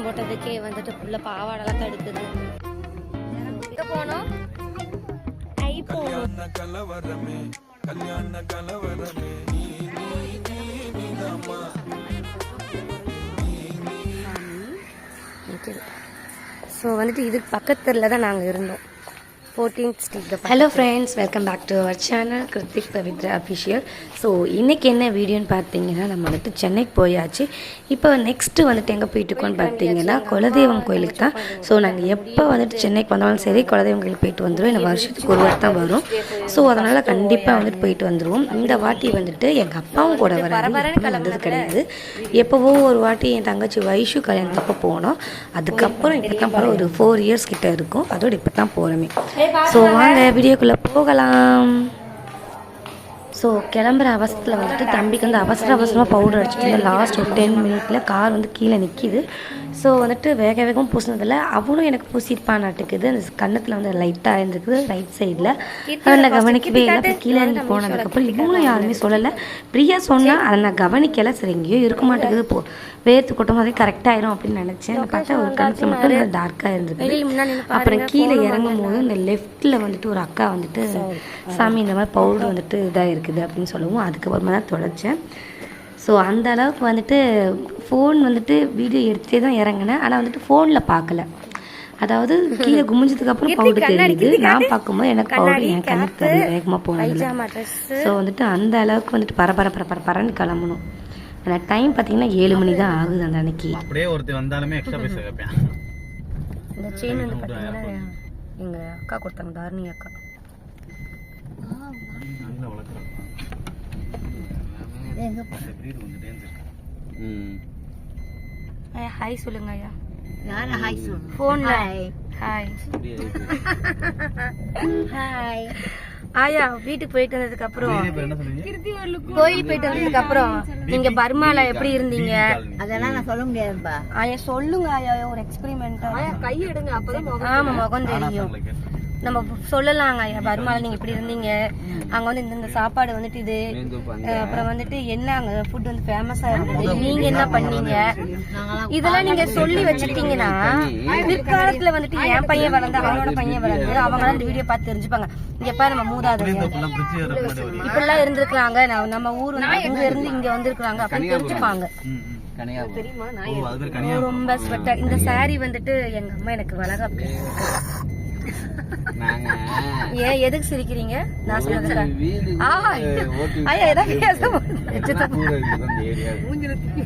போட்டதுக்கே வந்துட்டு ஃபுல்லா பாவாடெல்லாம் தடுக்குது. எங்க போனோம்? ஐ போனோம். ஸோ வந்துட்டு இதுக்கு பக்கத்துல தான் நாங்கள் இருந்தோம். 14th Street. Hello friends, welcome back to our channel Kiruthik Pavithra official. So இன்றைக்கி என்ன வீடியோன்னு பார்த்தீங்கன்னா, நம்ம வந்துட்டு சென்னைக்கு போயாச்சு. இப்போ நெக்ஸ்ட்டு வந்துட்டு எங்கே போயிட்டுருக்கோன்னு பார்த்தீங்கன்னா, குலதெய்வம் கோயிலுக்கு தான். ஸோ நாங்கள் எப்போ வந்துட்டு சென்னைக்கு வந்தாலும் சரி, குலதெய்வம் கோயிலுக்கு போயிட்டு வந்துடுவோம். இந்த வருஷத்துக்கு ஒரு வாரம் தான் வரும். ஸோ அதனால் கண்டிப்பாக வந்துட்டு போயிட்டு வந்துடுவோம். இந்த வாட்டி வந்துட்டு எங்கள் அப்பாவும் கூட வந்தது கிடையாது. எப்போவோ ஒரு வாட்டி என் தங்கச்சி வைஷு கல்யாணத்தப்போ போனோம். அதுக்கப்புறம் இப்போ தான் போகிறோம். ஒரு 4 years கிட்டே இருக்கும். அதோடு இப்போ தான் போகிறோமே. ஸோ வாங்க வீடியோக்குள்ளே போகலாம். ஸோ கிளம்புற அவசரத்தில் வந்துட்டு தம்பிக்கு வந்து அவசரமாக பவுடர் அடிச்சுட்டு லாஸ்ட் ஒரு 10 minutes கார் வந்து கீழே நிற்கிது. ஸோ வந்துட்டு வேகம் பூசினதில் அவனும் எனக்கு பூசியிருப்பான் நாட்டுக்குது. அந்த கன்னத்தில் வந்து லைட்டாக இருந்துருக்குது ரைட் சைடில். அதை நான் கவனிக்கவே இல்லை. அப்புறம் கீழே இறங்கி போனதுக்கப்புறம் இவங்களும் யாருமே சொல்லலை. பிரியா சொன்னால் அதை நான் கவனிக்கலை. சரி எங்கேயோ இருக்க மாட்டேங்குது, வேர்த்து கொட்டும் போதே கரெக்டாகிடும் அப்படின்னு நினச்சேன். பார்த்தா ஒரு கணத்தில் மட்டும் டார்க்காக இருந்தது. அப்புறம் கீழே இறங்கும் போது இந்த லெஃப்ட்டில் வந்துட்டு ஒரு அக்கா வந்துட்டு சாமி இந்த மாதிரி பவுடர் வந்துட்டு இதாக இருக்குது அப்படின்னு சொல்லவும் அதுக்கப்புறமா தான் தொலைச்சேன். ஸோ அந்த அளவுக்கு வந்துட்டு ஃபோன் வந்துட்டு வீடியோ எடுத்தே தான் இறங்கினேன். ஆனால் வந்துட்டு ஃபோனில் பார்க்கல. அதாவது கீழே குமிஞ்சதுக்கப்புறம் பவுடர் தெரியுது. நான் பார்க்கும்போது எனக்கு பவுடர் என் கணக்கு வேகமாக போனது. ஸோ வந்துட்டு அந்த அளவுக்கு வந்துட்டு பரபரன்னு கிளம்பணும். ஆனால் டைம் பார்த்தீங்கன்னா 7 மணி தான் ஆகுது அந்த அன்னைக்கு. அப்படியே ஒருத்தர் வந்தாலுமே எக்ஸ்ட்ரா பைசா கேட்பேன். இந்த செயின் வந்து பார்த்தீங்கன்னா எங்கள் அக்கா கொடுத்தாங்க, தாரணி அக்கா. ஹாய் சொல்லுங்க ஐயா. நான் ஹாய் சொல்லுங்க. ஃபோன்ல ஹாய் ஹாய். ஆயா வீட்டுக்கு போயிட்டு வந்ததுக்கு அப்புறம், கோயில் போயிட்டு வந்ததுக்கு அப்புறம் நீங்க பர்மால எப்படி இருந்தீங்க அதெல்லாம் நான் சொல்ல முடியாதுப்பா. ஆயா சொல்லுங்க ஆயா, ஒரு எக்ஸ்பெரிமெண்டா. கை எடுங்க அப்பதான். ஆமா முகம் தெரியும். நம்ம சொல்லலாங்க ஐயா, பர்மால நீங்க இப்படி இருந்தீங்க, அங்க வந்து இந்த சாப்பாடு வந்துட்டு இது, அப்புறம் வந்துட்டு என்ன அங்க ஃபுட் வந்து ஃபேமஸா இருந்தது, நீங்க என்ன பண்ணீங்க, இதெல்லாம் நீங்க சொல்லி வச்சுட்டீங்கன்னா பிற்காலத்துல வந்துட்டு என் பையன் வளர்ந்து அவனோட பையன் வளர்ந்து அவங்க இந்த வீடியோ பார்த்து தெரிஞ்சுப்பாங்க. இங்க பாரு நம்ம மூதாதையர் இப்படிலாம் இருந்திருக்காங்க, நம்ம ஊர் இங்க இருந்து இங்க வந்திருக்காங்க அப்படின்னு தெரிஞ்சுப்பாங்க. ரொம்ப ஸ்வெட்டா இந்த சாரி வந்துட்டு எங்க அம்மா எனக்கு வளர்க்க. ஏன் எதுக்கு சிரிக்கிறீங்க? நான் சொல்றேன். ஐயா ஏதாவது